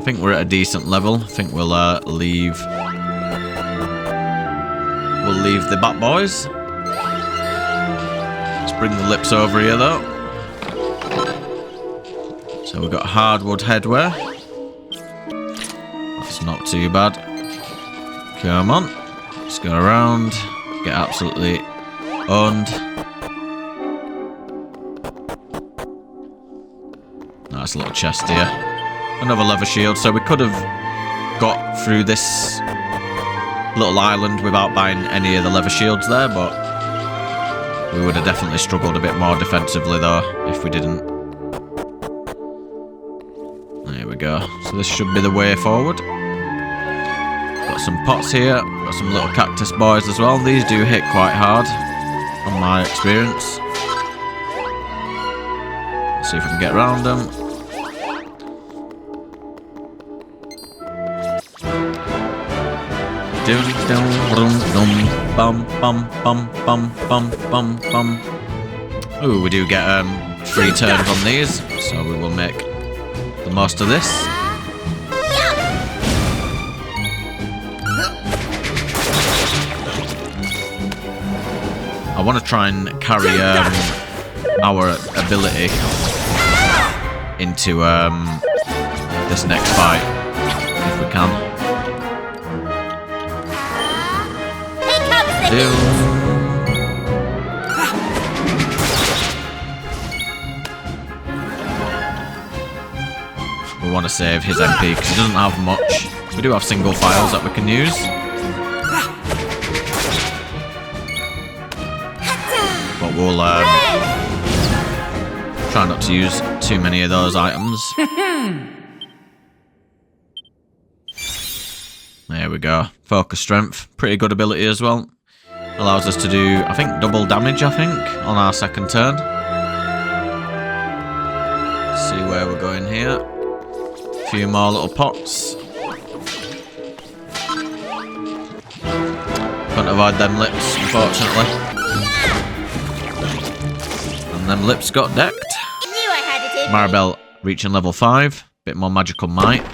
think we're at a decent level. I think we'll leave. We'll leave the bat boys. Let's bring the lips over here though. So we've got hardwood headwear. That's not too bad. Come on. Let's go around. Get absolutely owned. Nice little chest here. Another leather shield. So we could have got through this little island without buying any of the leather shields there, but we would have definitely struggled a bit more defensively though if we didn't. There we go. So this should be the way forward. Got some pots here. Got some little cactus boys as well. These do hit quite hard from my experience. Let's see if we can get around them. Ooh, we do get free turns on these, so we will make the most of this. I want to try and carry our ability into this next fight if we can. We want to save his MP because he doesn't have much. We do have single files that we can use. But we'll try not to use too many of those items. There we go. Focus strength. Pretty good ability as well. Allows us to do, I think, double damage, on our second turn. Let's see where we're going here. A few more little pots. Can't avoid them lips, unfortunately. And them lips got decked. Maribel reaching level 5. Bit more magical might.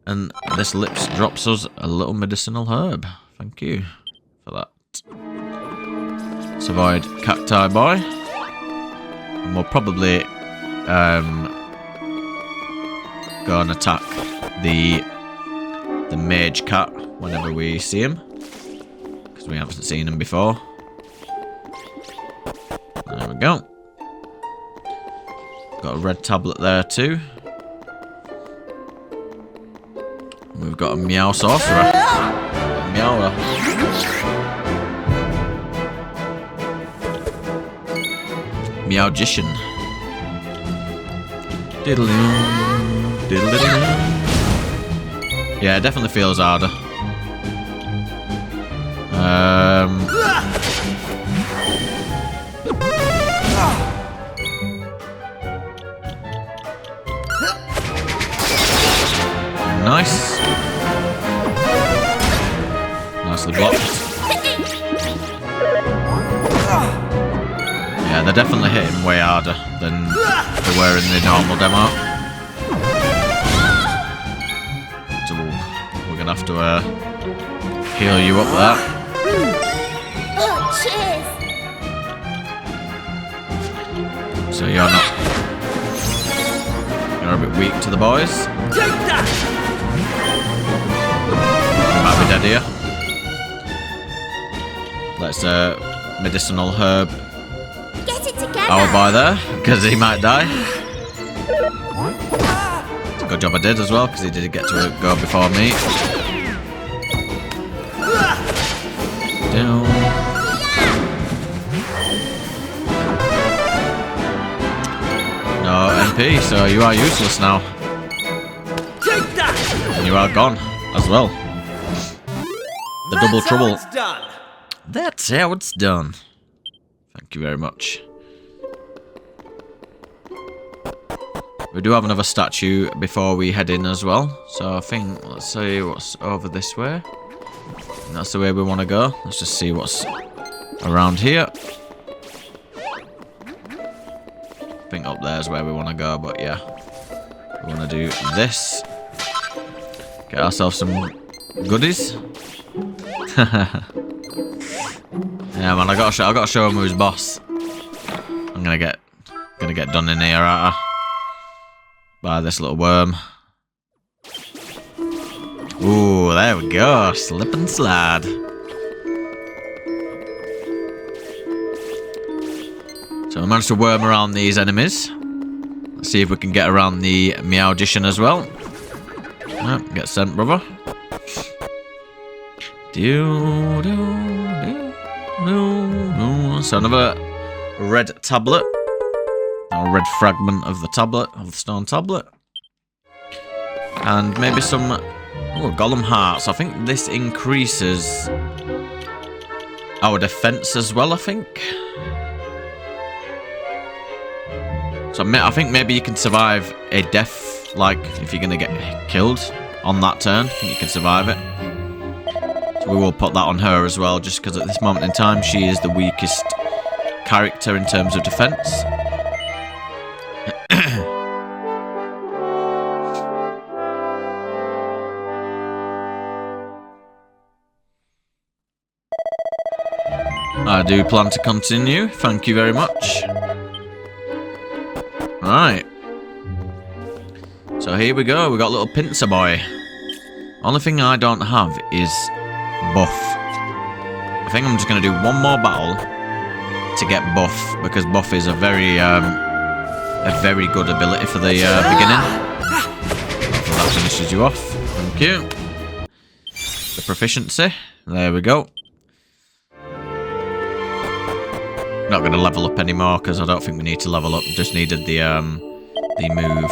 And this lips drops us a little medicinal herb. Thank you for that. Let's avoid Cacti Boy. And we'll probably go and attack the mage cat whenever we see him. Because we haven't seen him before. There we go. Got a red tablet there too. We've got a Meow Sorcerer. Meowler. Meowgician. Diddle-doo. Diddle-diddle-doo. Yeah, it definitely feels harder. Nice. Nicely blocked. Yeah, they're definitely hitting way harder than they were in the normal demo. So we're gonna have to heal you up there. Oh, cheers. So you're a bit weak to the boys. Take that! You might be dead here. Let's medicinal herb Get it together. our boy there, because he might die. It's a good job I did as well, because he did get to go before me. Down. No MP, so you are useless now. Take that! And you are gone as well. The double trouble. That's how it's done. That's how it's done. Thank you very much. We do have another statue before we head in as well. So I think, let's see what's over this way. And that's the way we want to go. Let's just see what's around here. I think up there is where we want to go, but yeah. We want to do this. Get ourselves some goodies. Yeah, man, I gotta show him who's boss. I'm gonna get done in here, aren't I? By this little worm. Ooh, there we go. Slip and slide. So I managed to worm around these enemies. Let's see if we can get around the Meowgician as well. Get sent, brother. So another red tablet. Or red fragment of the tablet, of the stone tablet. And maybe some... Oh, golem hearts. I think this increases our defense as well, I think. So I think maybe you can survive a death, like if you're going to get killed on that turn. I think you can survive it. So we will put that on her as well, just because at this moment in time she is the weakest character in terms of defense. I do plan to continue. Thank you very much. Right. So here we go. We got little pincer boy. Only thing I don't have is buff. I think I'm just going to do one more battle to get buff, because buff is a very good ability for the beginning. So that finishes you off. Thank you. The proficiency. There we go. Not going to level up anymore because I don't think we need to level up. Just needed the move.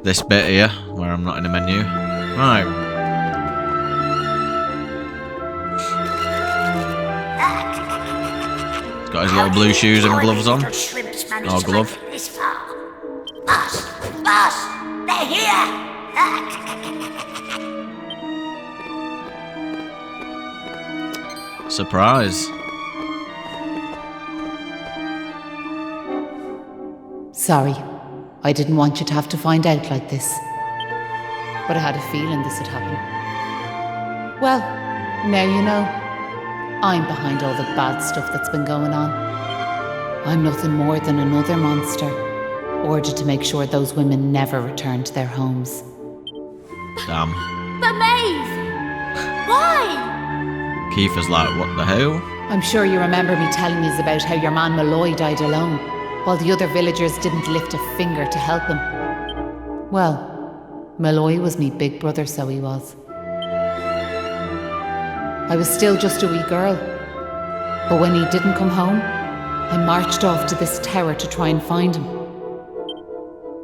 This bit here where I'm not in a menu. Right. He's got his little blue shoes and gloves on. Oh, glove. Boss, they're here. Surprise. Sorry, I didn't want you to have to find out like this. But I had a feeling this would happen. Well, now you know. I'm behind all the bad stuff that's been going on. I'm nothing more than another monster, ordered to make sure those women never return to their homes. Damn. Bemaeve! Why? Kiefer's like, what the hell? I'm sure you remember me telling you about how your man Malloy died alone, while the other villagers didn't lift a finger to help him. Well, Malloy was me big brother, so he was. I was still just a wee girl. But when he didn't come home, I marched off to this tower to try and find him.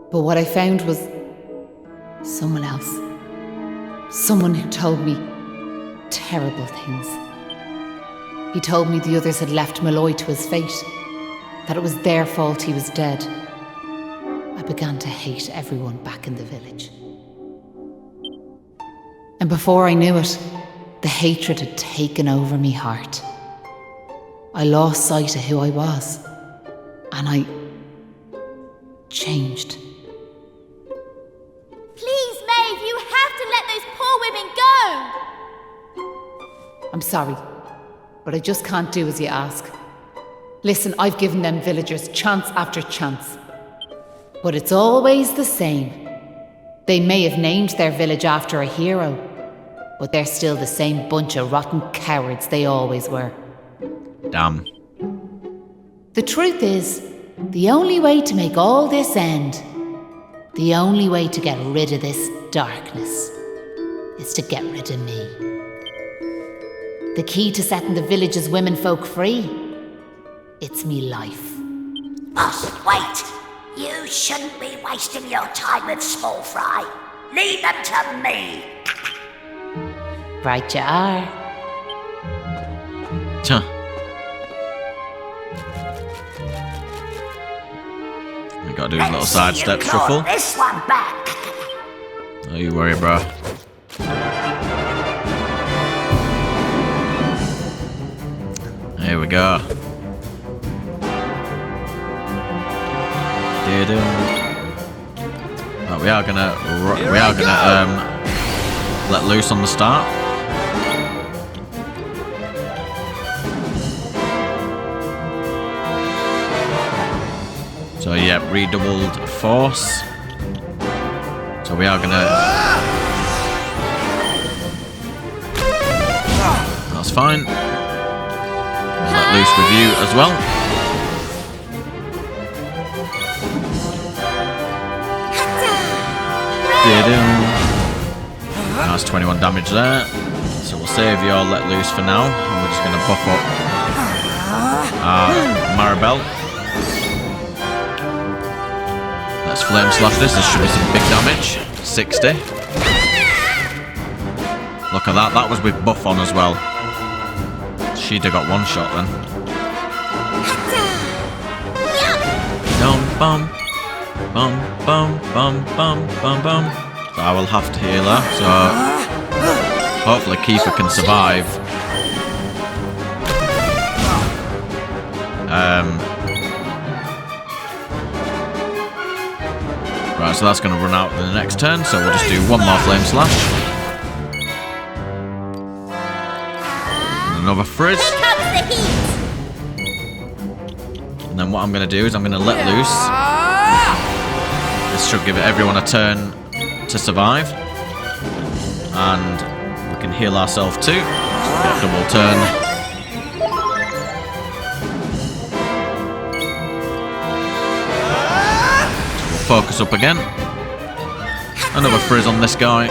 But what I found was someone else. Someone who told me terrible things. He told me the others had left Malloy to his fate, that it was their fault he was dead. I began to hate everyone back in the village. And before I knew it, the hatred had taken over me heart. I lost sight of who I was, and I changed. Please, Maeve, you have to let those poor women go! I'm sorry, but I just can't do as you ask. Listen, I've given them villagers chance after chance. But it's always the same. They may have named their village after a hero, but they're still the same bunch of rotten cowards they always were. Damn. The truth is, the only way to make all this end, the only way to get rid of this darkness, is to get rid of me. The key to setting the village's womenfolk free, it's me life. Boss, wait! You shouldn't be wasting your time with small fry. Leave them to me. Right you are. Huh. We gotta do a little sidestep shuffle. This one back. Don't you worry, bro. Here we go. Right, we are gonna let loose on the start. So yeah, redoubled force. So we are gonna... That's fine. Let loose with you as well. That's 21 damage there. So we'll save your let loose for now. And we're just gonna buff up Maribel. Let's flame slash this. This should be some big damage. 60. Look at that. That was with buff on as well. She'd have got one shot then. Bum bum bum bum bum bum bum. So I will have to heal her. So hopefully Kiefer can survive. Right, so that's going to run out in the next turn, so we'll just do one more Flame Slash. And another Frizz. Here comes the heat. And then what I'm going to do is I'm going to let loose. This should give everyone a turn to survive. And we can heal ourselves too. So get a double turn. Focus up again. Another Frizz on this guy.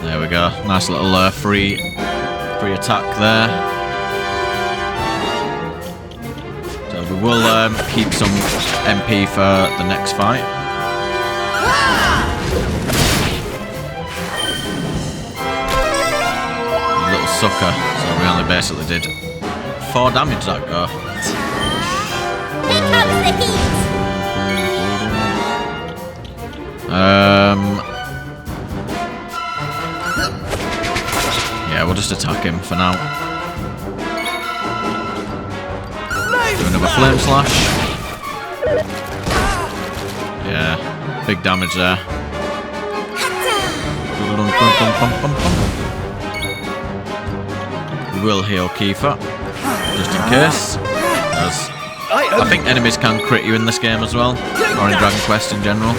There we go. Nice little free attack there. So we will keep some MP for the next fight. Little sucker. So we only basically did 4 damage that go. Here comes the heat. Yeah, we'll just attack him for now. Do another Flame Slash. Yeah, big damage there. We will heal Kiefer, just in case. As I think enemies can crit you in this game as well, or in Dragon Quest in general.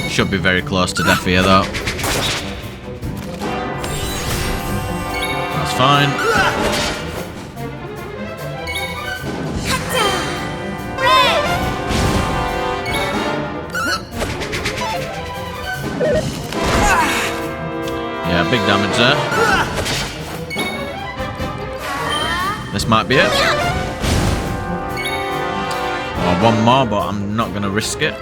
Should be very close to death here though. That's fine. Yeah, big damage there. This might be it. Or one more, but I'm not going to risk it.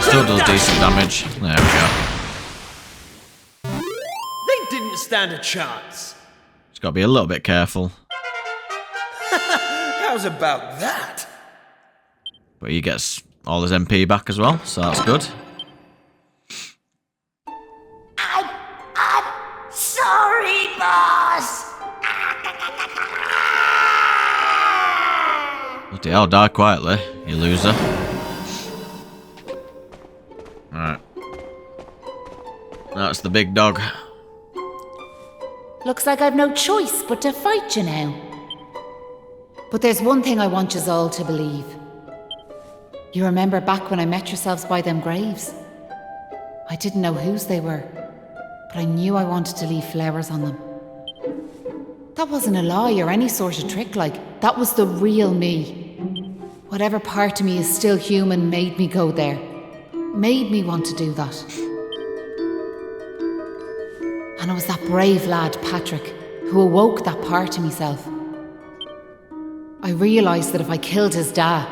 Still does decent damage. There we go. They didn't stand a chance. Just got to be a little bit careful. How's about that? But he gets all his MP back as well, so that's good. I'm sorry, boss. Bloody hell, die quietly, you loser. Alright. That's the big dog. Looks like I've no choice but to fight you now. But there's one thing I want you all to believe. You remember back when I met yourselves by them graves? I didn't know whose they were, but I knew I wanted to leave flowers on them. That wasn't a lie or any sort of trick, like, that was the real me. Whatever part of me is still human made me go there. Made me want to do that. And it was that brave lad, Patrick, who awoke that part of myself. I realised that if I killed his dad,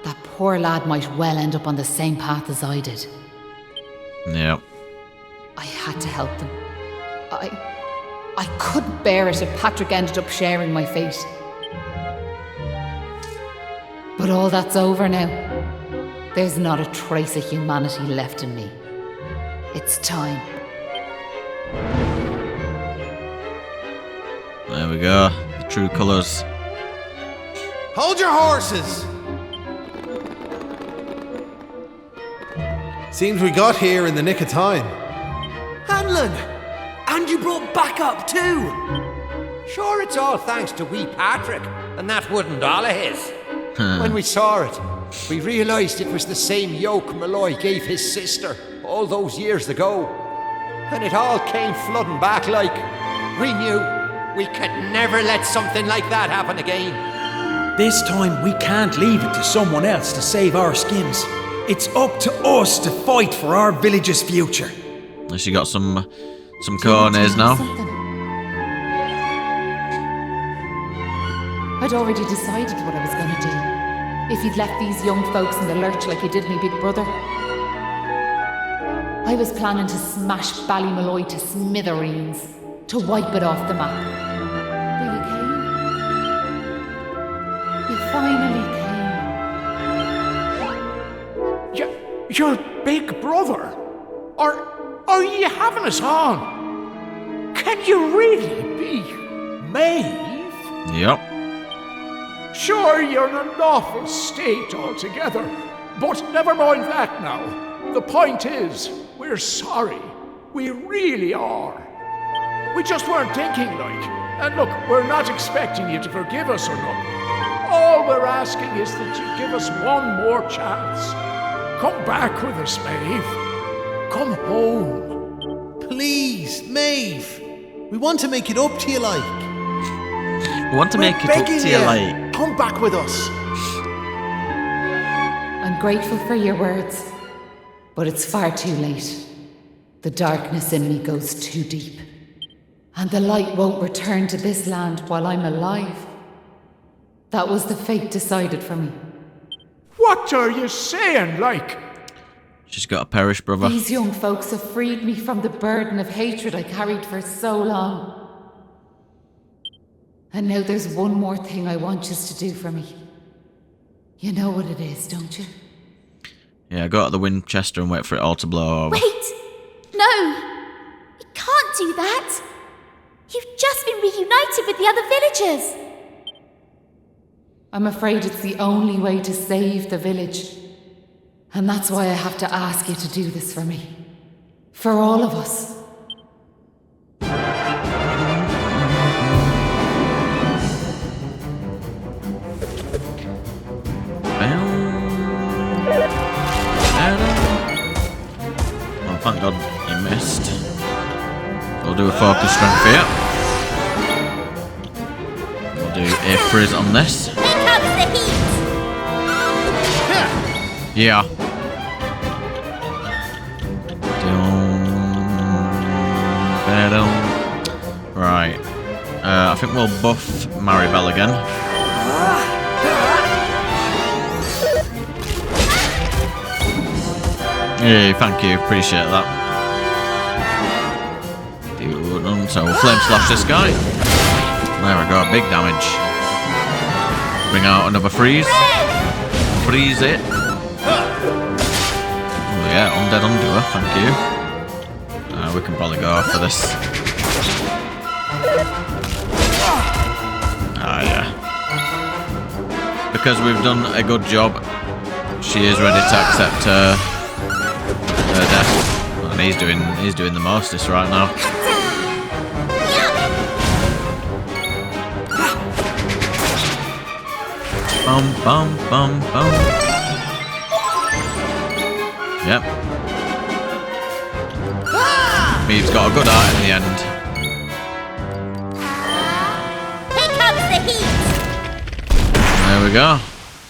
that poor lad might well end up on the same path as I did. Yeah. I had to help them. I couldn't bear it if Patrick ended up sharing my fate. But all that's over now. There's not a trace of humanity left in me. It's time. There we go. The true colours. Hold your horses! Seems we got here in the nick of time. Hanlon! And you brought backup too! Sure, it's all thanks to wee Patrick and that wooden doll of his. When we saw it, we realised it was the same yoke Molloy gave his sister all those years ago. And it all came flooding back like we knew we could never let something like that happen again. This time we can't leave it to someone else to save our skins. It's up to us to fight for our village's future. Unless you got some corners now. I'd already decided what I was going to do. If you'd left these young folks in the lurch like you did me big brother. I was planning to smash Ballymolloy to smithereens, to wipe it off the map. But you came. You finally came. Your big brother? Are you having us on? Can you really be Maeve? Yep. Sure, you're in an awful state altogether, but never mind that now. The point is, we're sorry. We really are. We just weren't thinking, like. And look, we're not expecting you to forgive us or nothing. All we're asking is that you give us one more chance. Come back with us, Maeve. Come home. Please, Maeve. We want to make it up to you, like. We want to make it up to you, like. Come back with us. I'm grateful for your words, but it's far too late. The darkness in me goes too deep, and the light won't return to this land while I'm alive. That was the fate decided for me. What are you saying, like? She's got to perish, brother. These young folks have freed me from the burden of hatred I carried for so long. And now there's one more thing I want you to do for me. You know what it is, don't you? Yeah, go out the Winchester and wait for it all to blow over. Wait! No! You can't do that! You've just been reunited with the other villagers! I'm afraid it's the only way to save the village. And that's why I have to ask you to do this for me. For all of us. Oh, thank God you missed. We'll do a focus strength here. We'll do a frizz on this. Here comes the heat! Yeah. Right. I think we'll buff Maribel again. Yeah, thank you. Appreciate that. So we'll flame slash this guy. There we go. Big damage. Bring out another freeze. Freeze it. Oh yeah, undead undoer. Thank you. We can probably go for this. Ah yeah. Because we've done a good job, she is ready to accept her death. And he's doing the mostest right now. Bum bum bum bum. Yep. Maeve's got a good art in the end. Here comes the heat! There we go.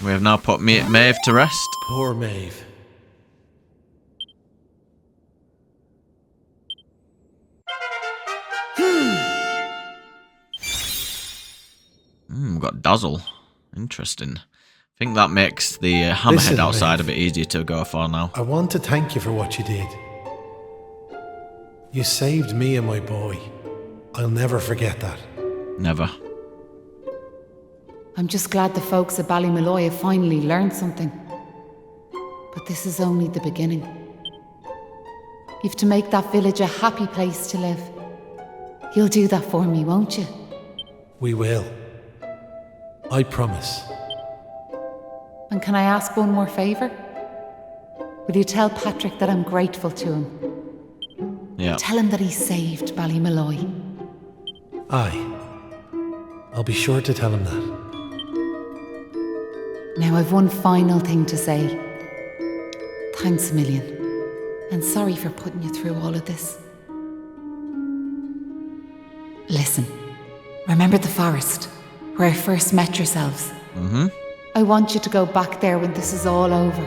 We have now put Maeve to rest. Poor Maeve. We've got Dazzle. Interesting. I think that makes the hammerhead Listen, outside Maeve. a bit easier to go for now. I want to thank you for what you did. You saved me and my boy. I'll never forget that. Never. I'm just glad the folks at Ballymolloy have finally learned something. But this is only the beginning. You've to make that village a happy place to live. You'll do that for me, won't you? We will. I promise. And can I ask one more favour? Will you tell Patrick that I'm grateful to him? Yeah. Tell him that he saved Ballymolloy. Aye. I'll be sure to tell him that. Now I've one final thing to say. Thanks a million. And sorry for putting you through all of this. Listen, remember the forest, where I first met yourselves? Mm-hmm. I want you to go back there when this is all over.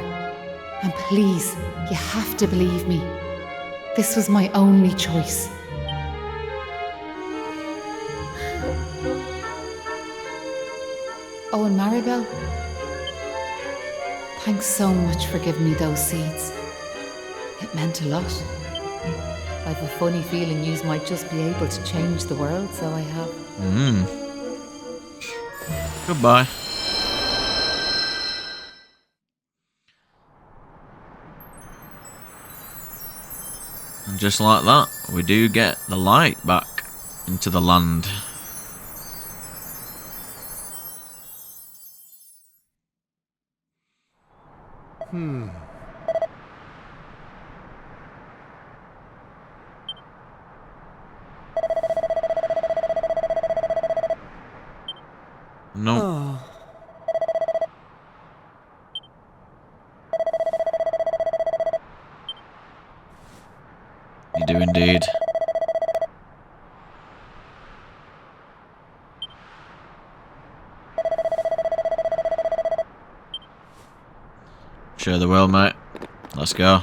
And please, you have to believe me. This was my only choice. Oh, and Maribel, thanks so much for giving me those seeds. It meant a lot. I've a funny feeling yous might just be able to change the world, so I have. Goodbye. And just like that, we do get the light back into the land. No. You do indeed. Sure they will, mate. Let's go.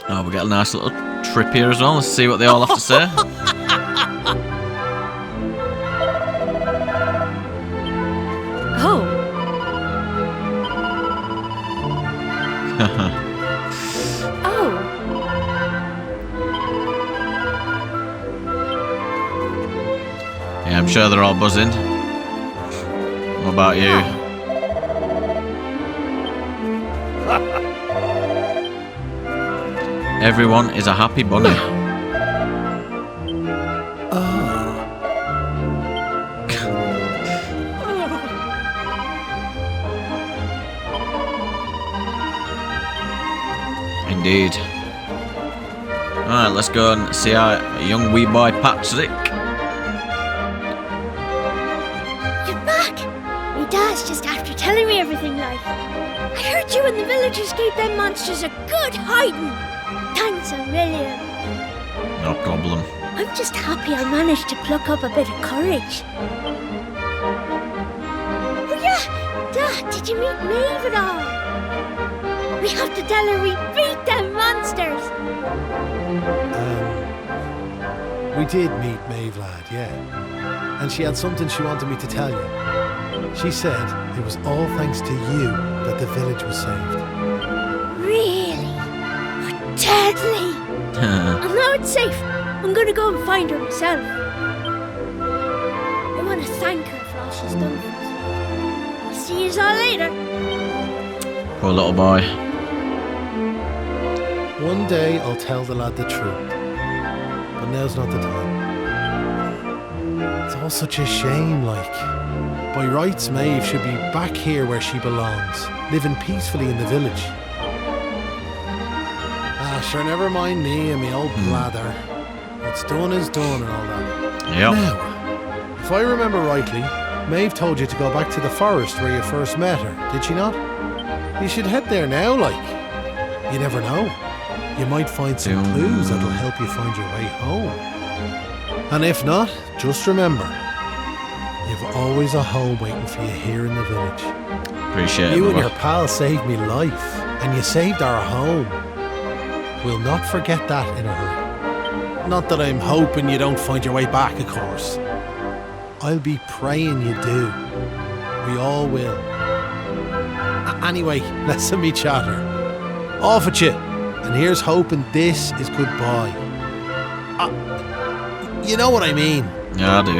Oh, we get a nice little trip here as well. Let's see what they all have to say. Oh. Oh. Yeah, I'm sure they're all buzzing. What about you? Everyone is a happy bunny. Indeed. Alright, let's go and see our young wee boy Patrick. You're back! My dad's just after telling me everything, like. I heard you and the villagers gave them monsters a good hiding. Thanks a million. No problem. I'm just happy I managed to pluck up a bit of courage. Oh yeah! Dad, did you meet Maeve at all? We have to tell her we beat them monsters! We did meet Maeve, lad, yeah. And she had something she wanted me to tell you. She said it was all thanks to you that the village was saved. Really? Oh, deadly! And now it's safe. I'm gonna go and find her myself. I want to thank her for all she's done for us. I'll see you all later. Poor little boy. One day I'll tell the lad the truth. But now's not the time. It's all such a shame, like. By rights, Maeve should be back here where she belongs, living peacefully in the village. Sure, never mind me and me old blather. What's done is done and all that. Yep. Now, if I remember rightly, Maeve told you to go back to the forest where you first met her, did she not? You should head there now, like. You never know. You might find some clues that'll help you find your way home. And if not, just remember, you've always a home waiting for you here in the village. Appreciate it, You and brother. your pal saved me life, and you saved our home. We'll not forget that in a hurry. Not that I'm hoping you don't find your way back, of course. I'll be praying you do. We all will. Anyway, let's me chatter. Off at you. And here's hoping this is goodbye. You know what I mean. Yeah, I do.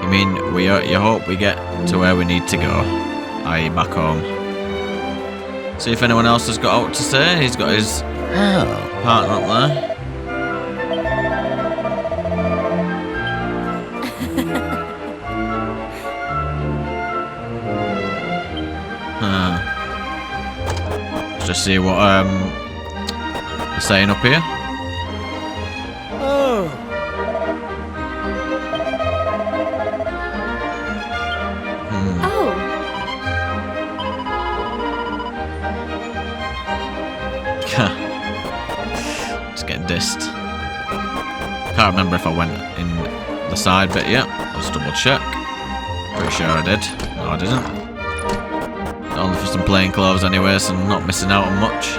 You mean you hope we get to where we need to go, i.e. back home. See if anyone else has got out to say. He's got his partner up there. Let's just see what they're saying up here. Oh. Oh. Just getting dissed. Can't remember if I went in the side bit yet. Let's double check. Pretty sure I did. No, I didn't. Only for some plain clothes anyway, so I'm not missing out on much.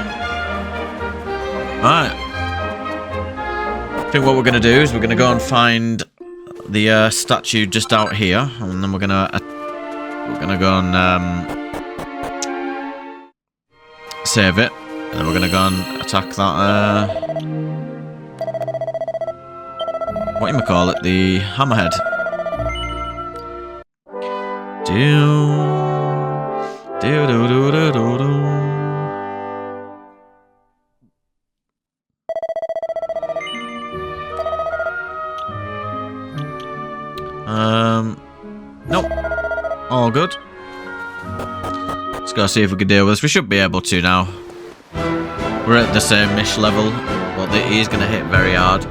Alright. I think what we're going to do is we're going to go and find the statue just out here, and then we're going to go and save it, and then we're going to go and attack that what you call it, the hammerhead. Nope. All good. Let's go see if we can deal with this. We should be able to now. We're at the same-ish level, but he is going to hit very hard.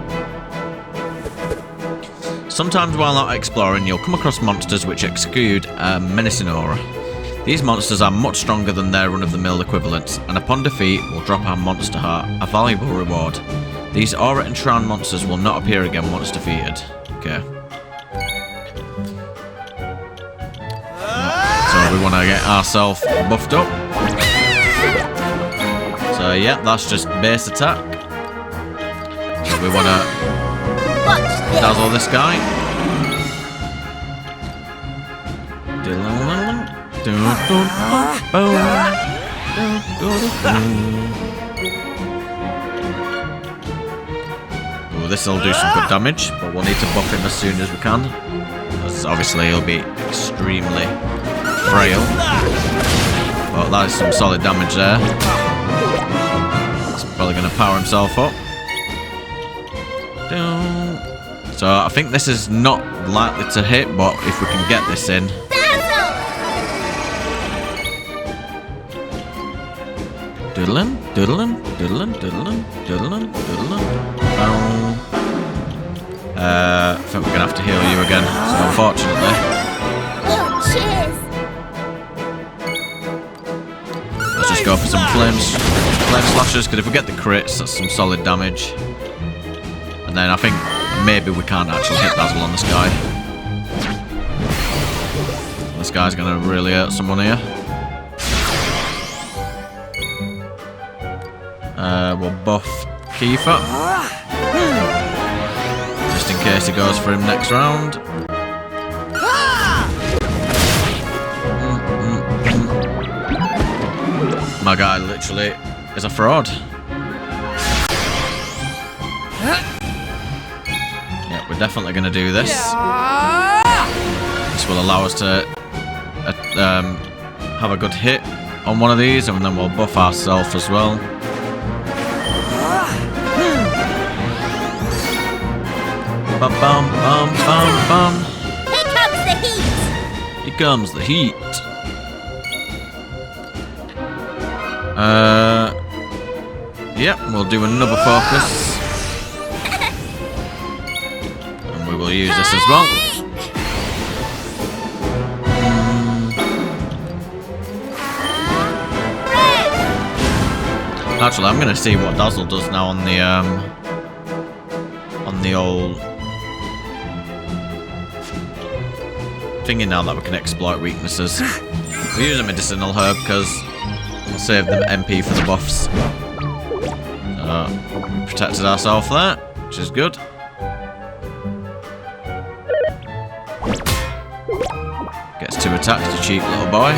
Sometimes while out exploring, you'll come across monsters which exude a menacing aura. These monsters are much stronger than their run-of-the-mill equivalents, and upon defeat will drop our monster heart, a valuable reward. These aura and shroud monsters will not appear again once defeated. Okay. So we want to get ourselves buffed up. So yeah, that's just base attack. So we want to dazzle this guy. Ooh, this will do some good damage, but we'll need to buff him as soon as we can, because obviously he'll be extremely frail. But that is some solid damage there. He's probably going to power himself up. So I think this is not likely to hit, but if we can get this in. Doodlin, doodlin, doodlin, doodlin, doodlin, doodlin. I think we're going to have to heal you again, so unfortunately. Oh, cheers. Let's just go for some flame slashers, because if we get the crits, that's some solid damage. And then I think maybe we can't actually hit Dazzle on this guy. This guy's going to really hurt someone here. We'll buff Kiefer. Just in case he goes for him next round. My guy literally is a fraud. Yeah, we're definitely going to do this. This will allow us to have a good hit on one of these, and then we'll buff ourselves as well. Bum, bum, bum, bum, bum. Here comes the heat. Here comes the heat. Yep, we'll do another focus. And we will use this as well. Actually, I'm going to see what Dazzle does now on the old thingy now that we can exploit weaknesses. We use a medicinal herb because we'll save them MP for the buffs. We protected ourselves there, which is good. Gets 2 attacks, the cheap little boy.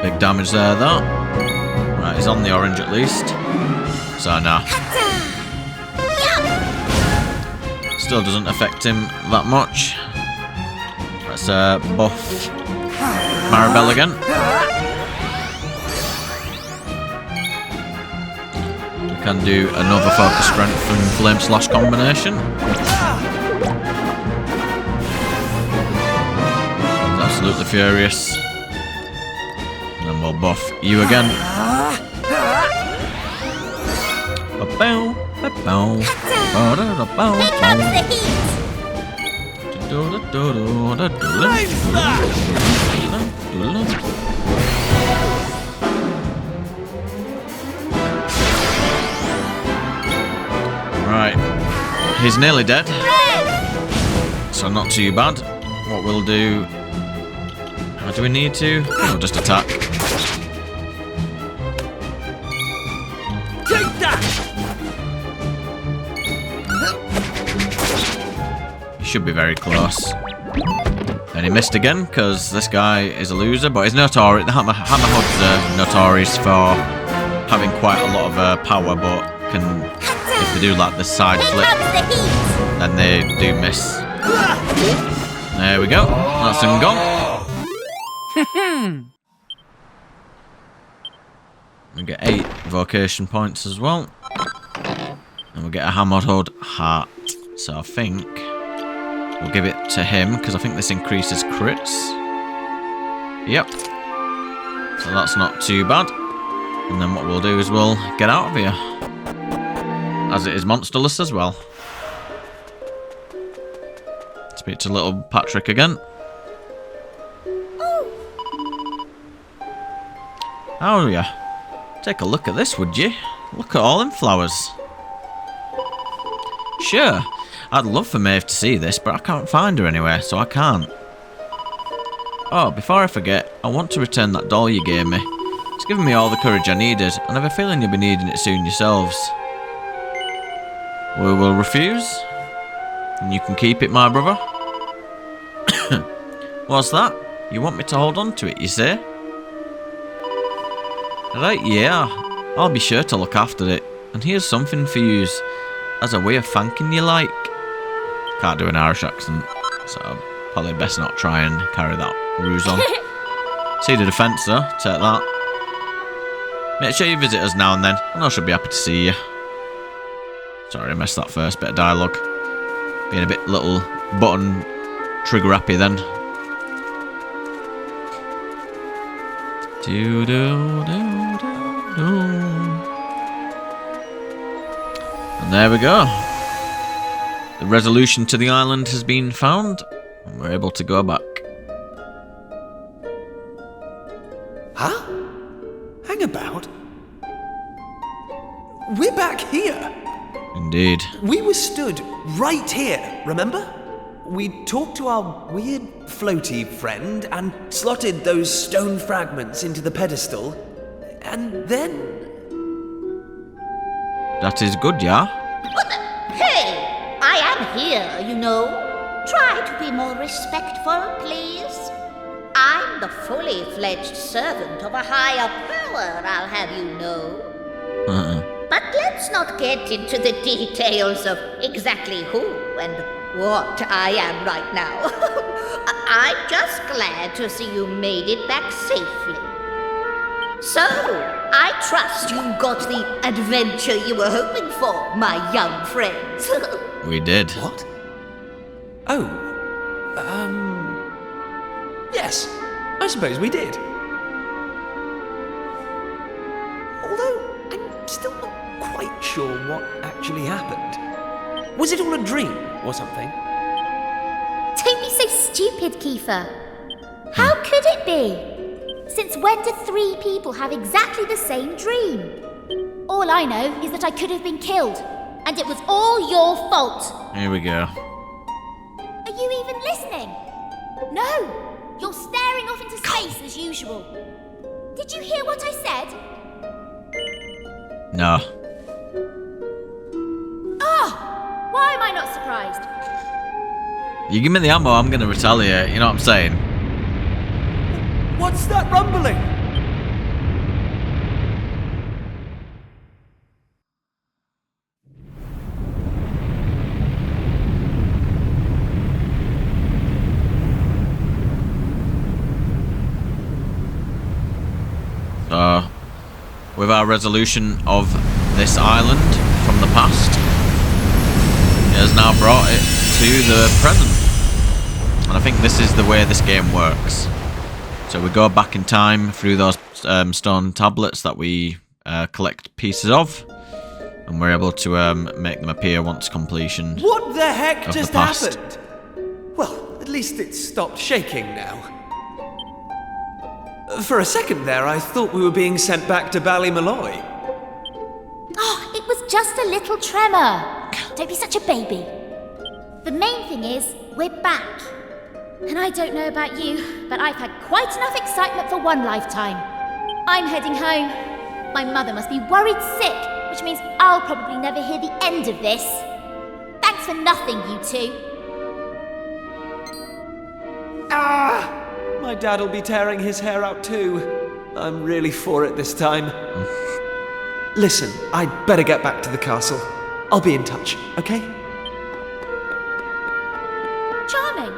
Big damage there though. Right, he's on the orange at least. So nah. Still doesn't affect him that much. Let's buff Maribel again. We can do another focus strength and flame slash combination. He's absolutely furious. And then we'll buff you again. Ba-bow, ba-bow, ba-da-da-bow, Here comes the heat! Right, he's nearly dead, so not too bad. What we'll do... How do we need to? We'll just attack. Take that! He should be very close. And he missed again, because this guy is a loser, but he's notorious. The Hammerhood's notorious for having quite a lot of power, but if they do like the side Here flip, comes the heat! then they do miss. There we go. That's him gone. We get 8 vocation points as well. And we'll get a Hammerhood heart. So I think we'll give it to him, because I think this increases crits. Yep. So that's not too bad. And then what we'll do is we'll get out of here. As it is monsterless as well. Speak to little Patrick again. Oh yeah. Take a look at this, would you? Look at all them flowers. Sure, I'd love for Maeve to see this, but I can't find her anywhere, so I can't. Oh, before I forget, I want to return that doll you gave me. It's given me all the courage I needed, and I have a feeling you'll be needing it soon yourselves. We will refuse, and you can keep it, my brother. What's that? You want me to hold on to it, you say? Right, yeah. I'll be sure to look after it. And here's something for yous, as a way of thanking you, like. Can't do an Irish accent, so probably best not try and carry that ruse on. See the defence, though. Take that. Make sure you visit us now and then, and I should be happy to see you. Sorry, I missed that first bit of dialogue. Being a bit little button trigger happy then. Do do do do do. And there we go. The resolution to the island has been found, and we're able to go back. Huh? Hang about. We're back here. Indeed. We were stood right here, remember? We talked to our weird floaty friend and slotted those stone fragments into the pedestal, and then... That is good, yeah? Hey, I am here, you know. Try to be more respectful, please. I'm the fully fledged servant of a higher power, I'll have you know. But let's not get into the details of exactly who and what I am right now. I'm just glad to see you made it back safely. So, I trust you got the adventure you were hoping for, my young friends. We did. What? Oh. Yes, I suppose we did. Although, I'm still not quite sure what actually happened. Was it all a dream or something? Don't be so stupid, Kiefer. How could it be? Since when did 3 people have exactly the same dream? All I know is that I could have been killed, and it was all your fault. Here we go. Are you even listening? No! You're staring off into space as usual. Did you hear what I said? No. Ah! Why am I not surprised? You give me the ammo, I'm going to retaliate. You know what I'm saying? What's that rumbling? with our resolution of this island from the past. It has now brought it to the present. And I think this is the way this game works. So we go back in time through those stone tablets that we collect pieces of. And we're able to make them appear once completion. What the heck of just the past. happened? Well, at least it's stopped shaking now. For a second there, I thought we were being sent back to Ballymolloy. Oh, it was just a little tremor. Don't be such a baby. The main thing is, we're back. And I don't know about you, but I've had quite enough excitement for one lifetime. I'm heading home. My mother must be worried sick, which means I'll probably never hear the end of this. Thanks for nothing, you two. Ah! My dad'll be tearing his hair out too. I'm really for it this time. Listen, I'd better get back to the castle. I'll be in touch, okay? Charming.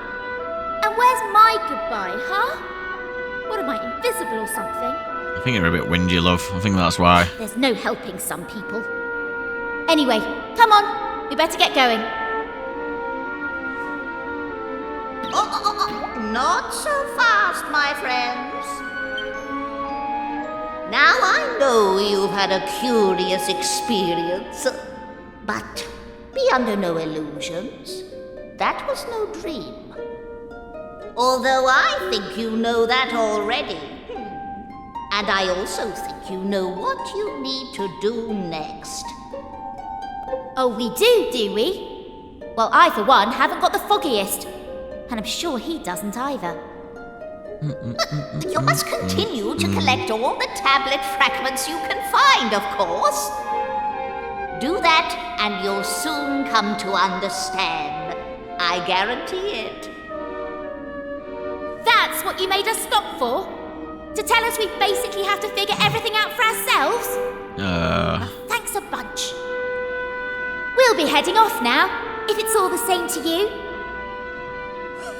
And where's my goodbye, huh? What am I, invisible or something? I think you're a bit whingy, love. I think that's why. There's no helping some people. Anyway, come on. We better get going. Not so fast, my friends. Now I know you've had a curious experience, but be under no illusions. That was no dream. Although I think you know that already. And I also think you know what you need to do next. Oh, we do we? Well, I, for one, haven't got the foggiest. And I'm sure he doesn't either. You must continue to collect all the tablet fragments you can find, of course. Do that, and you'll soon come to understand. I guarantee it. That's what you made us stop for? To tell us we basically have to figure everything out for ourselves? Thanks a bunch. We'll be heading off now, if it's all the same to you.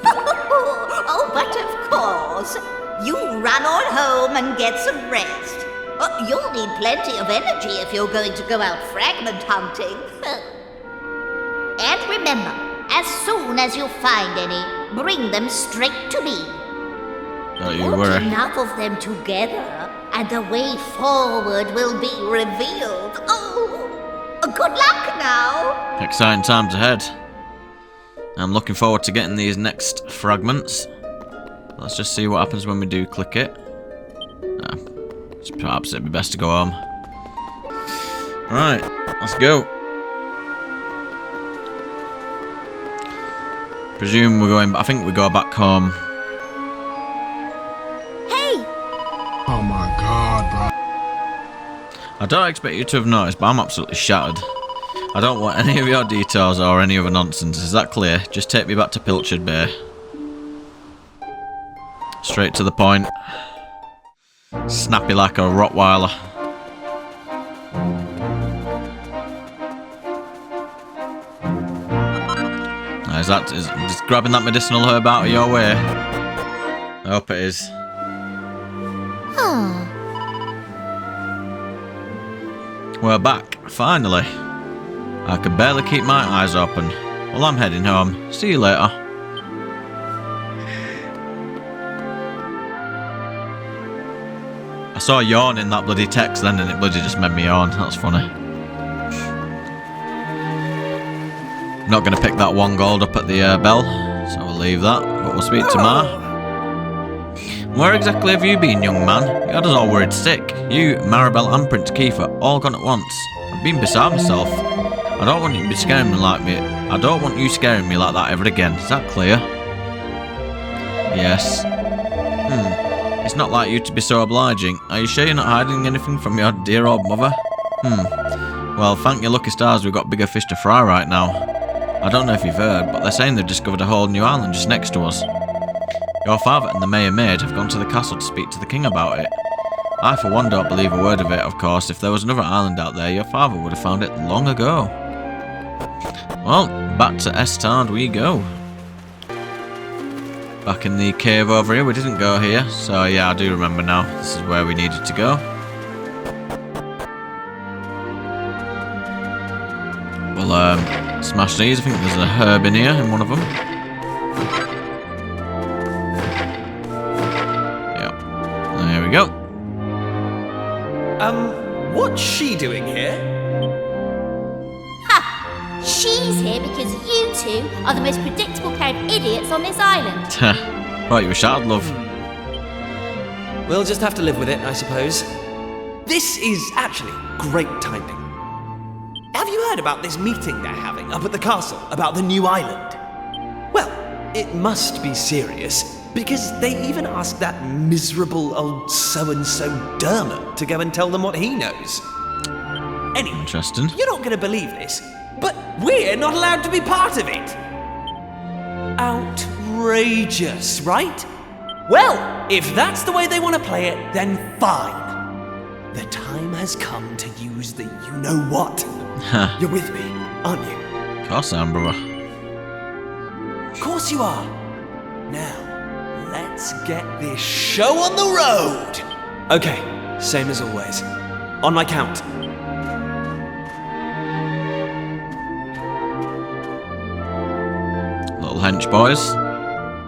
Oh, but of course. You run on home and get some rest. You'll need plenty of energy if you're going to go out fragment hunting. And remember, as soon as you find any, bring them straight to me. Don't you Put worry. enough of them together, and the way forward will be revealed. Oh, good luck now. Exciting times ahead. I'm looking forward to getting these next fragments. Let's just see what happens when we do click it. Perhaps it'd be best to go home. Right, let's go. Presume we're going. I think we go back home. Hey! Oh my god, bro. I don't expect you to have noticed, but I'm absolutely shattered. I don't want any of your details or any other nonsense. Is that clear? Just take me back to Pilchard Bay. Straight to the point. Snappy like a Rottweiler. Is just grabbing that medicinal herb out of your way? I hope it is. We're back, finally. I can barely keep my eyes open. Well, I'm heading home. See you later. I saw a yawn in that bloody text then, and it bloody just made me yawn. That's funny. I'm not going to pick that 1 gold up at the bell, so we'll leave that. But we'll speak to Ma. Where exactly have you been, young man? You had us all worried sick. You, Maribel, and Prince Kiefer all gone at once. I've been beside myself. I don't want you to be scaring me like me. I don't want you scaring me like that ever again. Is that clear? Yes. It's not like you to be so obliging. Are you sure you're not hiding anything from your dear old mother? Well, thank your lucky stars we've got bigger fish to fry right now. I don't know if you've heard, but they're saying they've discovered a whole new island just next to us. Your father and the mayor maid have gone to the castle to speak to the king about it. I, for one, don't believe a word of it, of course. If there was another island out there, your father would have found it long ago. Well, back to Estard we go. Back in the cave over here. We didn't go here, so yeah, I do remember now. This is where we needed to go. I'll smash these. I think there's a herb in here in one of them. Yep. There we go. What's she doing here? Ha! She's here because you two are the most predictable pair of idiots on this island. Right, you were shattered, love. We'll just have to live with it, I suppose. This is actually great timing. Have you heard about this meeting they're having up at the castle about the new island? Well, it must be serious, because they even asked that miserable old so-and-so Dermot to go and tell them what he knows. Anyway, Interesting. you're not going to believe this, but we're not allowed to be part of it. Outrageous, right? Well, if that's the way they want to play it, then fine. The time has come to use the you-know-what. You're with me, aren't you? Of course I am, brother. Of course you are. Now, let's get this show on the road. Okay, same as always. On my count. Little hench boys.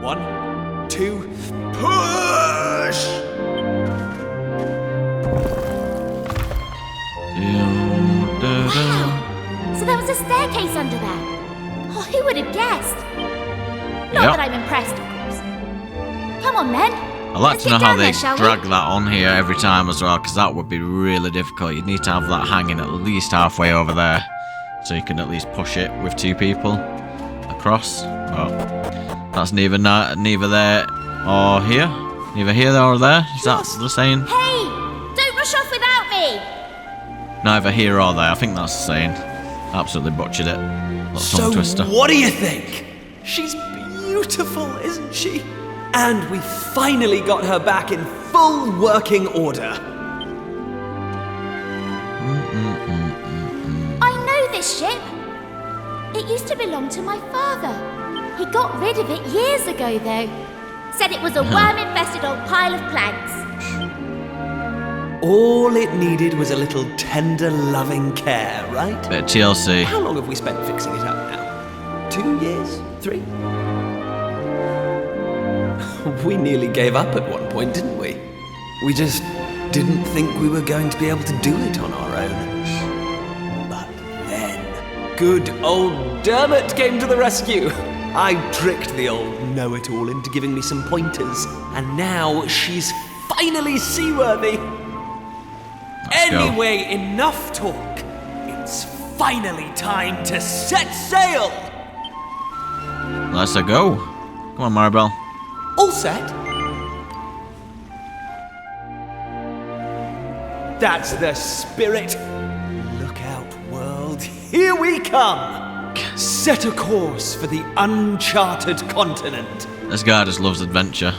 1, 2, push! So there was a staircase under there. Oh, who would have guessed? Not that I'm impressed, of course. Come on, then. I'd like Let's to get know how down they there, shall we? drag that on here every time as well, because that would be really difficult. You'd need to have that hanging at least halfway over there, so you can at least push it with 2 people across. Well, that's neither there or here. Neither here or there. Is that the saying? Hey, don't rush off without me. Neither here or there. I think that's the saying. Absolutely butchered it. Little tongue twister. What do you think? She's beautiful, isn't she? And we finally got her back in full working order. I know this ship. It used to belong to my father. He got rid of it years ago, though. Said it was a worm-infested old pile of planks. All it needed was a little tender, loving care, right? Bit of TLC. How long have we spent fixing it up now? 2 years? 3? We nearly gave up at one point, didn't we? We just didn't think we were going to be able to do it on our own. But then, good old Dermot came to the rescue. I tricked the old know-it-all into giving me some pointers, and now she's finally seaworthy. Anyway, enough talk. It's finally time to set sail. Let's go. Come on, Maribel. All set? That's the spirit. Look out, world. Here we come. Set a course for the uncharted continent. This guy just loves adventure.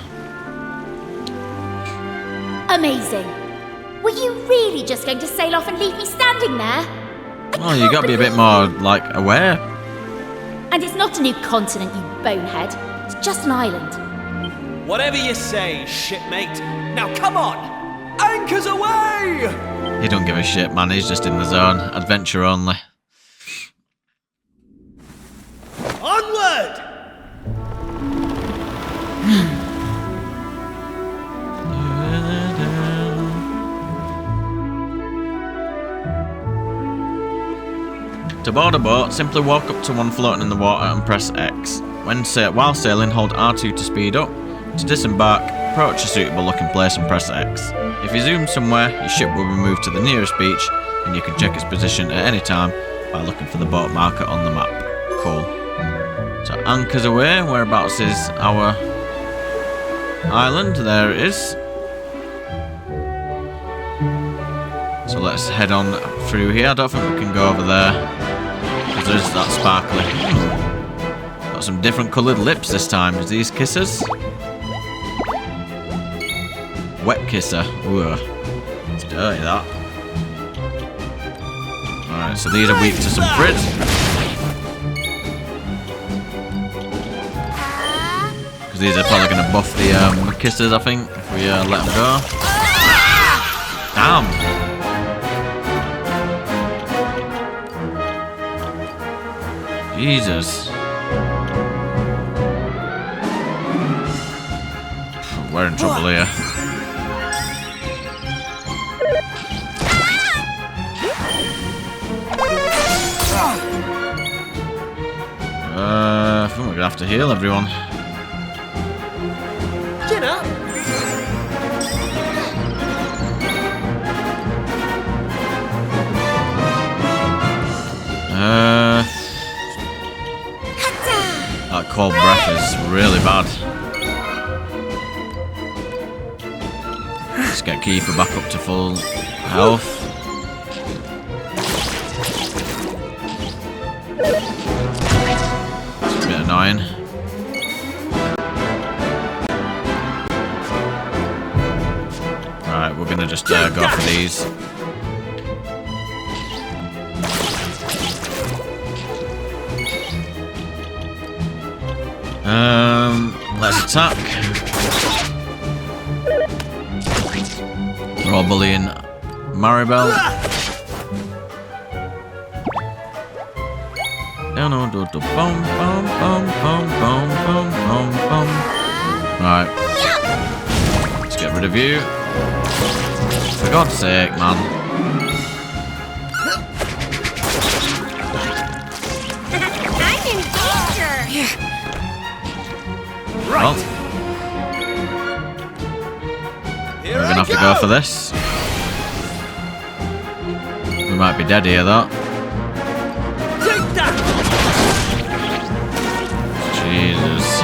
Amazing. Were you really just going to sail off and leave me standing there? Oh, you gotta be a bit more, like, aware. And it's not a new continent, you bonehead. It's just an island. Whatever you say, shipmate. Now come on! Anchors away! He don't give a shit, man. He's just in the zone. Adventure only. Onward! To board a boat, simply walk up to one floating in the water and press X. While sailing, hold R2 to speed up. To disembark, approach a suitable looking place and press X. If you zoom somewhere, your ship will be moved to the nearest beach, and you can check its position at any time by looking for the boat marker on the map. Cool. So anchors away. Whereabouts is our island? There it is. So let's head on through here. I don't think we can go over there, because there's that sparkly. Got some different coloured lips this time. Is these kisses? Wet kisser. Ooh. It's dirty, that. Alright, so these are weak to some frizz. Because these are probably going to buff the kisses, I think, if we let them go. Damn. Jesus. We're in trouble here. I think we're gonna have to heal everyone. Chin up. That cold breath is really bad. Let's get Kiefer back up to full health. It's a bit annoying. Right, we're gonna just go for these. Let's attack. We're all bullying Maribel. Right. Let's get rid of you. For God's sake, man. I'm in danger. Well, we're gonna have to go for this. We might be dead here, though. Jesus.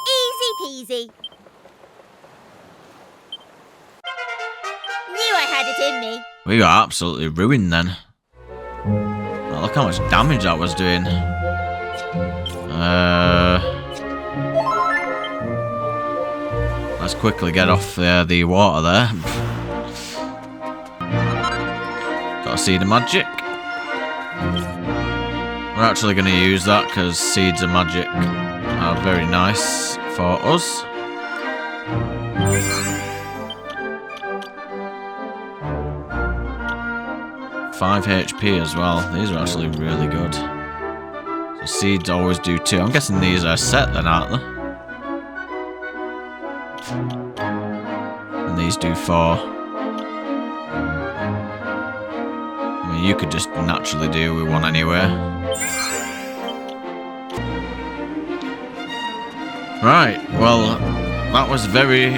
Easy peasy. Knew I had it in me. We got absolutely ruined then. Oh, look how much damage that was doing. Let's quickly get off the water there. Got a seed of magic. We're actually going to use that because seeds of magic are very nice for us. Five HP as well. These are actually really good. So seeds always do 2. I'm guessing these are set then, aren't they? And these do 4. I mean, you could just naturally do with 1 anyway. Right, well, that was very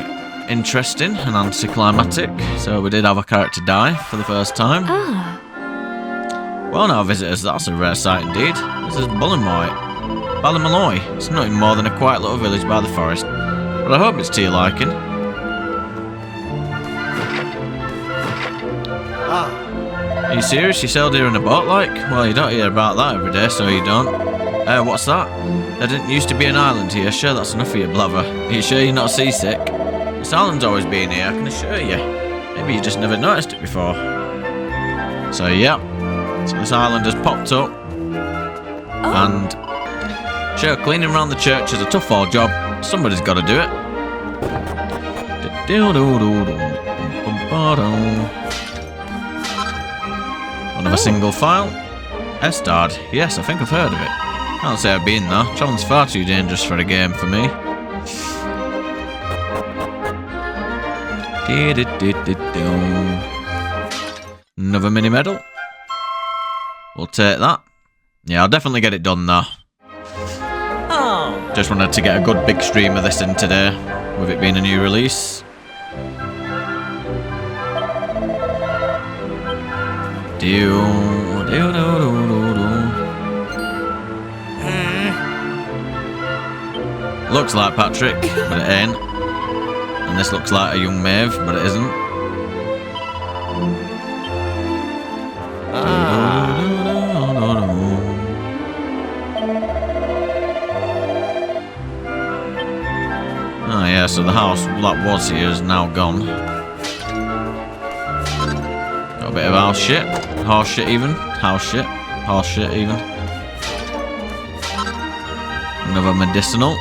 interesting and anticlimactic. So we did have a character die for the first time. Well now, visitors, that's a rare sight indeed. This is Ballymolloy. It's nothing more than a quiet little village by the forest, but I hope it's to your liking. Are you serious? You sailed here in a boat, like? Well, you don't hear about that every day, so you don't. What's that? There didn't used to be an island here. Sure, that's enough of your blather. Are you sure you're not seasick? This island's always been here, I can assure you. Maybe you just never noticed it before. So, yeah. So this island has popped up. And sure, cleaning around the church is a tough old job. Somebody's got to do it. Another single file. Estard. Yes, I think I've heard of it. Can't say I've been there. Traveling's far too dangerous for a game for me. Another mini medal. We'll take that. Yeah, I'll definitely get it done though. Just wanted to get a good big stream of this in today, with it being a new release. Looks like Patrick, but it ain't. And this looks like a young Maeve, but it isn't. Oh yeah, so the house that was here is now gone. Got a bit of house shit. Horse shit even. House shit. Horse shit even. Another medicinal.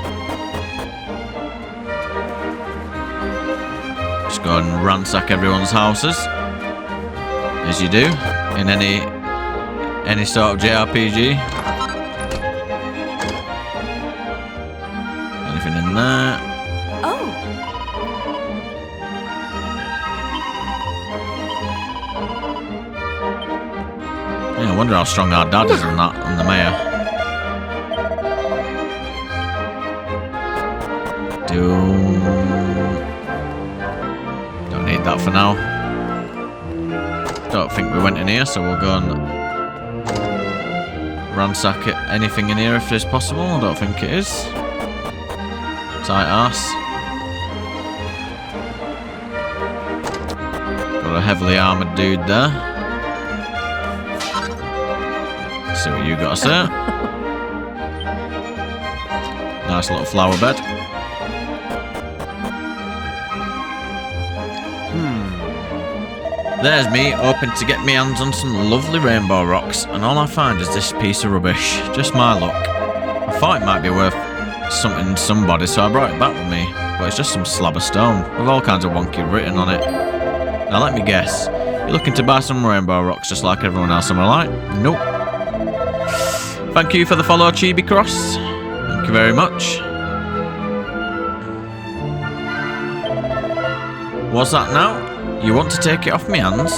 Just go and ransack everyone's houses. As you do in any sort of JRPG. anything in there. Oh, Yeah, I wonder how strong our dad is on that, on the mayor. Don't need that for now. Don't think we went in here, so we'll go and ransack it. Anything in here if it's possible. I don't think it is. Tight ass. Got a heavily armoured dude there. See what you got to say. Nice little flower bed. There's me, hoping to get my hands on some lovely rainbow rocks, and all I find is this piece of rubbish. Just my luck. I thought it might be worth something to somebody, so I brought it back with me. But it's just some slab of stone, with all kinds of wonky written on it. Now let me guess, you're looking to buy some rainbow rocks just like everyone else, am I right? Nope. Thank you for the follow, Chibi Cross. Thank you very much. What's that now? You want to take it off my hands?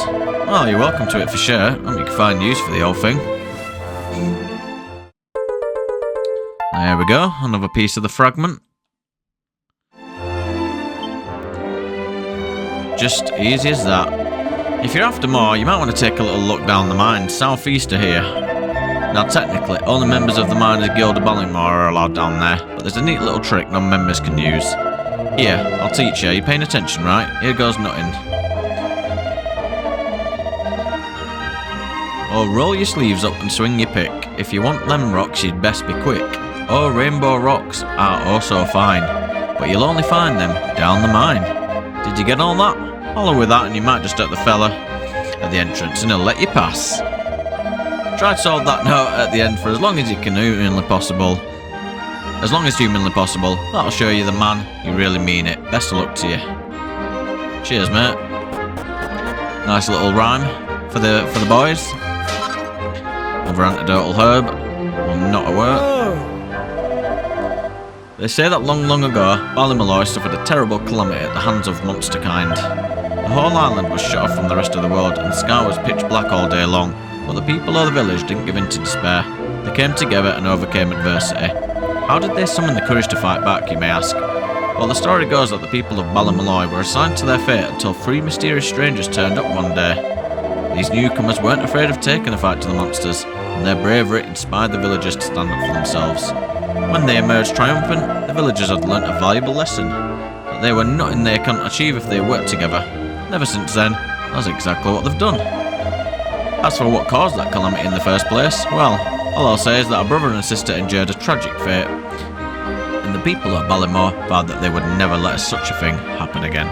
Well, you're welcome to it for sure. I hope you can find use for the whole thing. There we go. Another piece of the fragment. Just easy as that. If you're after more, you might want to take a little look down the mine, southeast of here. Now, technically, only members of the Miners Guild of Ballymolloy are allowed down there, but there's a neat little trick non-members can use. Here, I'll teach you. Are you paying attention, right? Here goes nothing. Oh, roll your sleeves up and swing your pick. If you want them rocks, you'd best be quick. Oh, rainbow rocks are also fine, but you'll only find them down the mine. Did you get all that? Follow with that and you might just hit the fella at the entrance and he'll let you pass. Try to solve that note at the end for as long as you can humanly possible. As long as humanly possible, that'll show you the man, you really mean it. Best of luck to you. Cheers, mate. Nice little rhyme for the boys. Another antidotal herb. Well, not a word. They say that long ago, Ballymolloy suffered a terrible calamity at the hands of monster kind. The whole island was shut off from the rest of the world, and the sky was pitch black all day long. But the people of the village didn't give in to despair. They came together and overcame adversity. How did they summon the courage to fight back, you may ask? Well, the story goes that the people of Ballymolloy were assigned to their fate until 3 mysterious strangers turned up one day. These newcomers weren't afraid of taking a fight to the monsters, and their bravery inspired the villagers to stand up for themselves. When they emerged triumphant, the villagers had learnt a valuable lesson, that they were nothing they can't achieve if they work together. Ever since then, that's exactly what they've done. As for what caused that calamity in the first place, well, all I'll say is that a brother and sister endured a tragic fate, and the people of Ballymolloy vowed that they would never let such a thing happen again.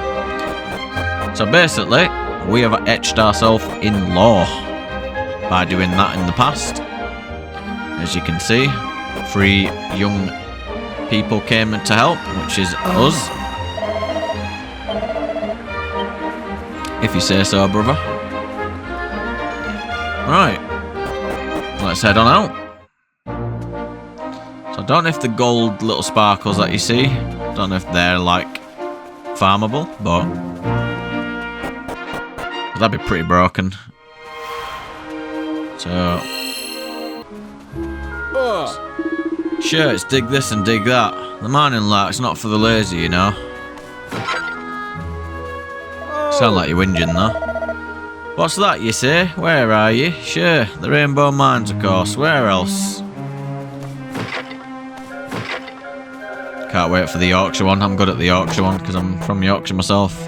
So basically, we have etched ourselves in law by doing that in the past. As you can see, 3 young people came to help, which is us. If you say so, brother. Right, let's head on out. So I don't know if the gold little sparkles that you see, I don't know if they're like farmable, but that'd be pretty broken. So sure, it's dig this and dig that. The mining lark's not for the lazy, you know. Sound like you're whinging though. What's that, you say? Where are you? Sure, the Rainbow Mines, of course. Where else? Can't wait for the Yorkshire one. I'm good at the Yorkshire one because I'm from Yorkshire myself.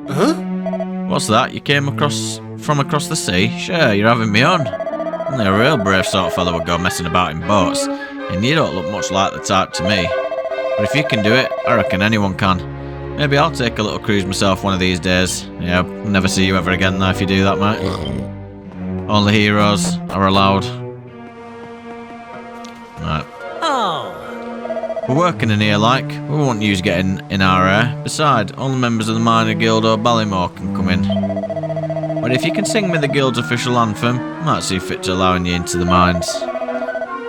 Huh? What's that? You came from across the sea? Sure, you're having me on. Only a real brave sort of fellow would go messing about in boats, and you don't look much like the type to me. But if you can do it, I reckon anyone can. Maybe I'll take a little cruise myself one of these days. Yeah, I'll never see you ever again though if you do that, mate. Only heroes are allowed. Right. We're working in here like. We won't use getting in our hair. Besides, only members of the Miner Guild or Ballymolloy can come in. But if you can sing me the guild's official anthem, I might see fit to allowing you into the mines.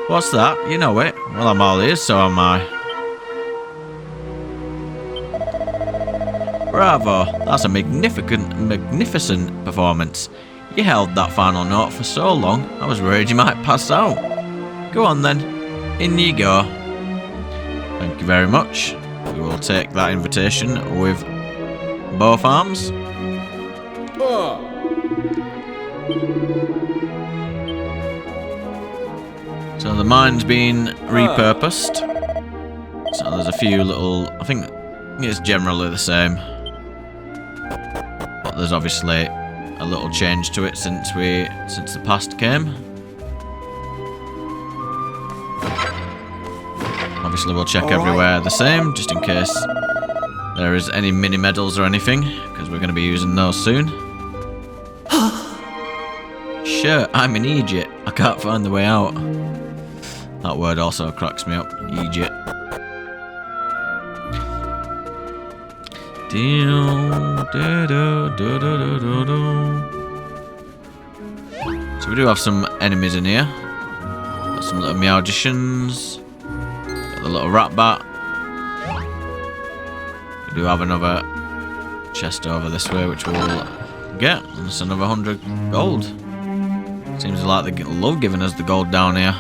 What's that? You know it? Well, I'm all ears, so am I. Bravo! That's a magnificent performance. You held that final note for so long, I was worried you might pass out. Go on then. In you go. Thank you very much. We will take that invitation with both arms. So the mine's been repurposed. So there's a few little... I think it's generally the same. But there's obviously a little change to it since the past came. Obviously we'll check everywhere the same, just in case there is any mini medals or anything, because we're going to be using those soon. Sure, I'm an idiot. I can't find the way out. That word also cracks me up. Idiot. So we do have some enemies in here. Got some little magicians. Got the little rat bat. We do have another chest over this way, which we'll get. And it's another 100 gold. Seems like they love giving us the gold down here.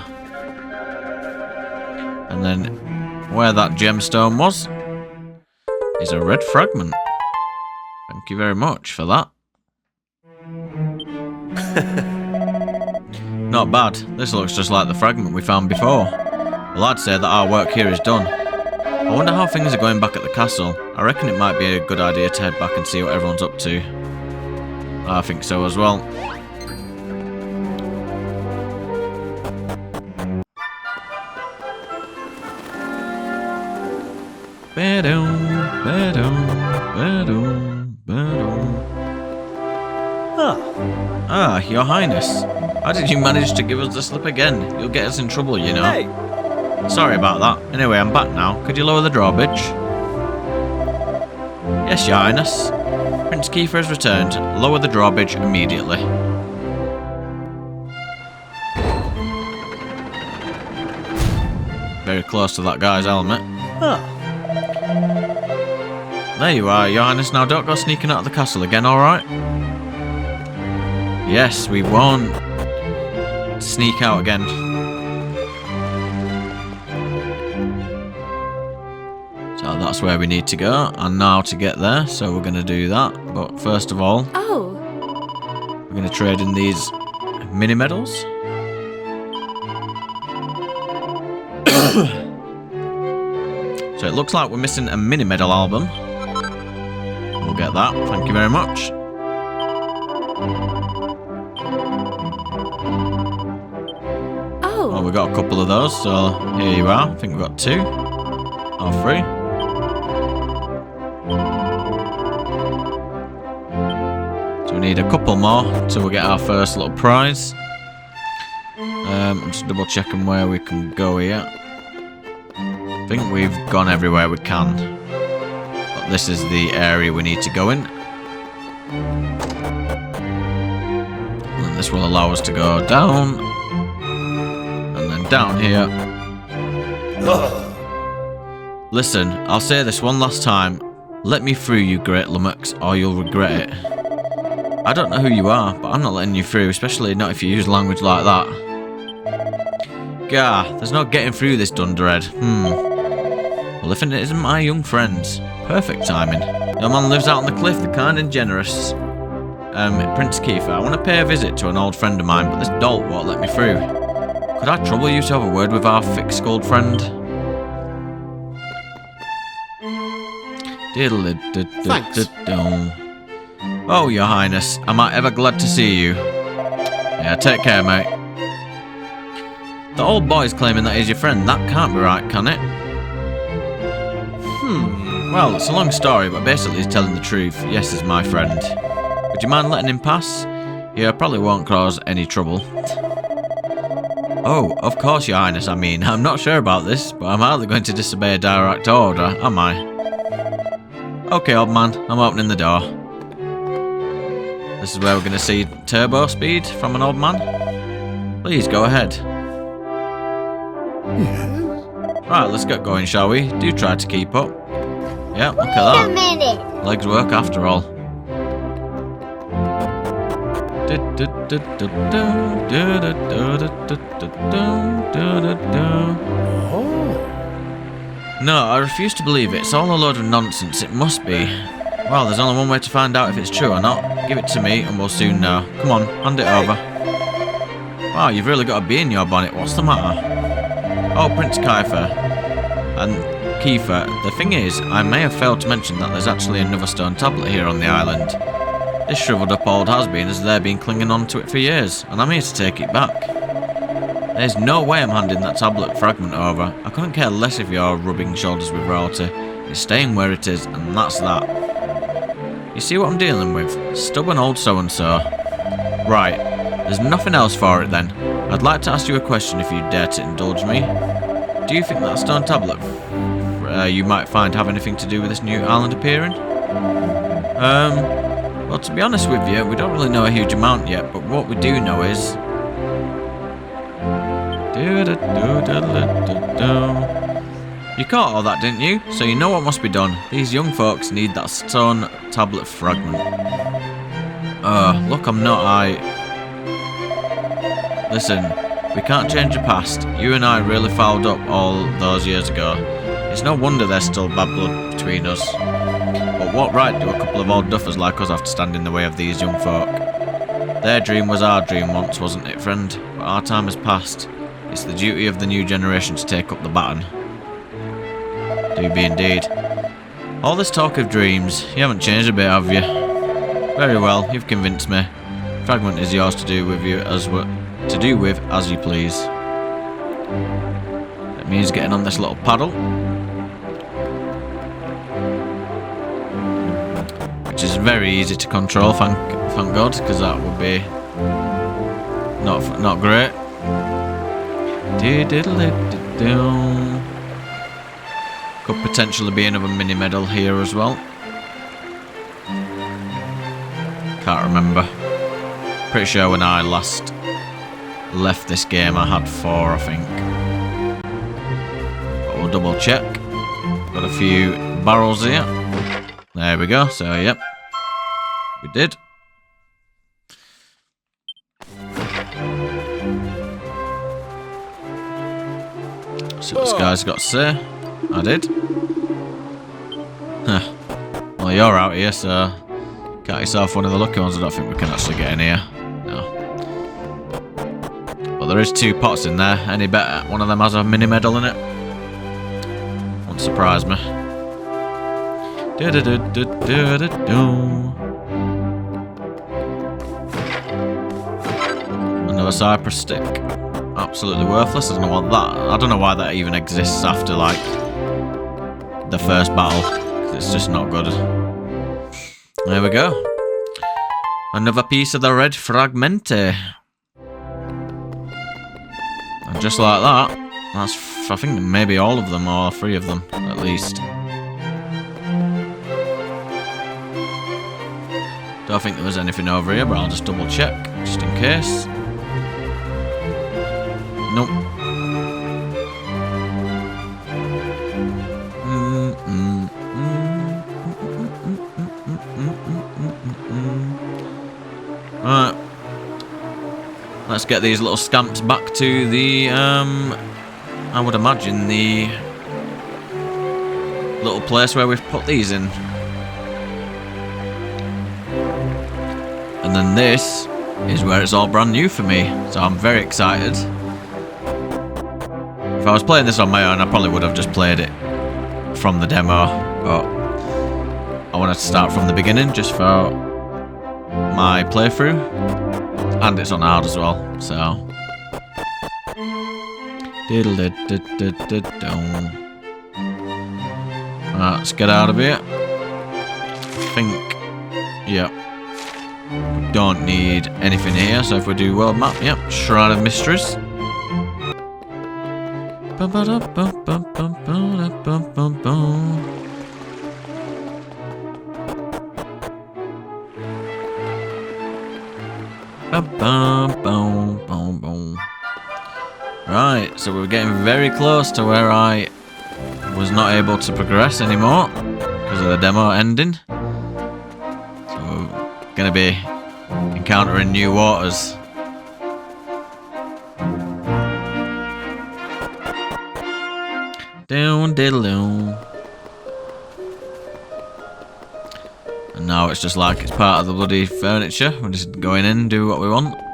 And then where that gemstone was is a red fragment. Thank you very much for that. Not bad. This looks just like the fragment we found before. Well, I'd say that our work here is done. I wonder how things are going back at the castle. I reckon it might be a good idea to head back and see what everyone's up to. I think so as well. Ah, Your Highness. How did you manage to give us the slip again? You'll get us in trouble, you know. Hey! Sorry about that. Anyway, I'm back now. Could you lower the drawbridge? Yes, Your Highness. Prince Kiefer has returned. Lower the drawbridge immediately. Very close to that guy's helmet. There you are, Your Highness. Now don't go sneaking out of the castle again, alright? Yes, we won't sneak out again. So that's where we need to go, and now to get there, so we're going to do that. But first of all, we're going to trade in these mini medals. So it looks like we're missing a mini medal album. We'll get that, thank you very much. Well, we got a couple of those, so here you are. I think we've got 2 or 3. So we need a couple more till we get our first little prize. I'm just double checking where we can go here. I think we've gone everywhere we can. But this is the area we need to go in. And this will allow us to go down. Down here. Listen, I'll say this one last time. Let me through, you great lummox, or you'll regret it. I don't know who you are, but I'm not letting you through, especially not if you use language like that. Gah, there's no getting through this dunderhead. Well, if it isn't my young friends. Perfect timing. Your man lives out on the cliff, the kind and generous. Prince Kiefer, I want to pay a visit to an old friend of mine, but this dolt won't let me through. Could I trouble you to have a word with our thick-skulled friend? Thanks. Oh, Your Highness, am I ever glad to see you. Yeah, take care, mate. The old boy's claiming that he's your friend. That can't be right, can it? Well, it's a long story, but basically he's telling the truth. Yes, he's my friend. Would you mind letting him pass? Yeah, probably won't cause any trouble. Oh, of course, Your Highness. I mean, I'm not sure about this, but I'm hardly going to disobey a direct order, am I? Okay, old man, I'm opening the door. This is where we're going to see turbo speed from an old man. Please, go ahead. Right, let's get going, shall we? Do try to keep up. Yeah, look at Wait a that. minute. Legs work after all. No, I refuse to believe it. It's all a load of nonsense. It must be. Well, there's only one way to find out if it's true or not. Give it to me and we'll soon know. Come on, hand it over. Wow, you've really got a bee in your bonnet. What's the matter? Oh, Prince Kiefer. And Kiefer, the thing is, I may have failed to mention that there's actually another stone tablet here on the island. This shriveled up old has-been as they've been clinging on to it for years, and I'm here to take it back. There's no way I'm handing that tablet fragment over. I couldn't care less if you're rubbing shoulders with royalty. It's staying where it is, and that's that. You see what I'm dealing with? Stubborn old so-and-so. Right, there's nothing else for it then. I'd like to ask you a question if you dare to indulge me. Do you think that stone tablet you might find have anything to do with this new island appearing? Well, to be honest with you, we don't really know a huge amount yet, but what we do know is... You caught all that, didn't you? So you know what must be done. These young folks need that stone tablet fragment. Look, I'm not Listen, we can't change the past. You and I really fouled up all those years ago. It's no wonder there's still bad blood between us. But what right do a couple of old duffers like us have to stand in the way of these young folk? Their dream was our dream once, wasn't it, friend? But our time has passed. It's the duty of the new generation to take up the baton. Do be indeed. All this talk of dreams, you haven't changed a bit, have you? Very well, you've convinced me. Fragment is yours to do with as you please. That means getting on this little paddle, which is very easy to control, thank God, because that would be not great. Could potentially be another mini medal here as well. Can't remember. Pretty sure when I last left this game I had 4, I think. But we'll double check. Got a few barrels here. There we go. So yep, we did. See what this guy's got to say. I did. Huh. Well, you're out here, so got yourself one of the lucky ones. I don't think we can actually get in here. No. But there is 2 pots in there. Any better? One of them has a mini medal in it. Won't surprise me. Another cypress stick. Absolutely worthless. I don't know why that even exists after like the first battle. It's just not good. There we go. Another piece of the red fragmente. And just like that, that's I think maybe all of them or 3 of them at least. Don't think there was anything over here, but I'll just double check just in case. Nope. Alright. Let's get these little scamps back to the, I would imagine the little place where we've put these in. And then this is where it's all brand new for me, so I'm very excited. If I was playing this on my own, I probably would have just played it from the demo, but I wanted to start from the beginning just for my playthrough, and it's on hard as well, so. Right, let's get out of here. I think, yeah. We don't need anything here, so if we do world map, yep, Shrine of Mysteries. Right, so we're getting very close to where I was not able to progress anymore. because of the demo ending. So we're going to be encountering new waters. Down diddle. And now it's just like it's part of the bloody furniture. We're just going in, do what we want.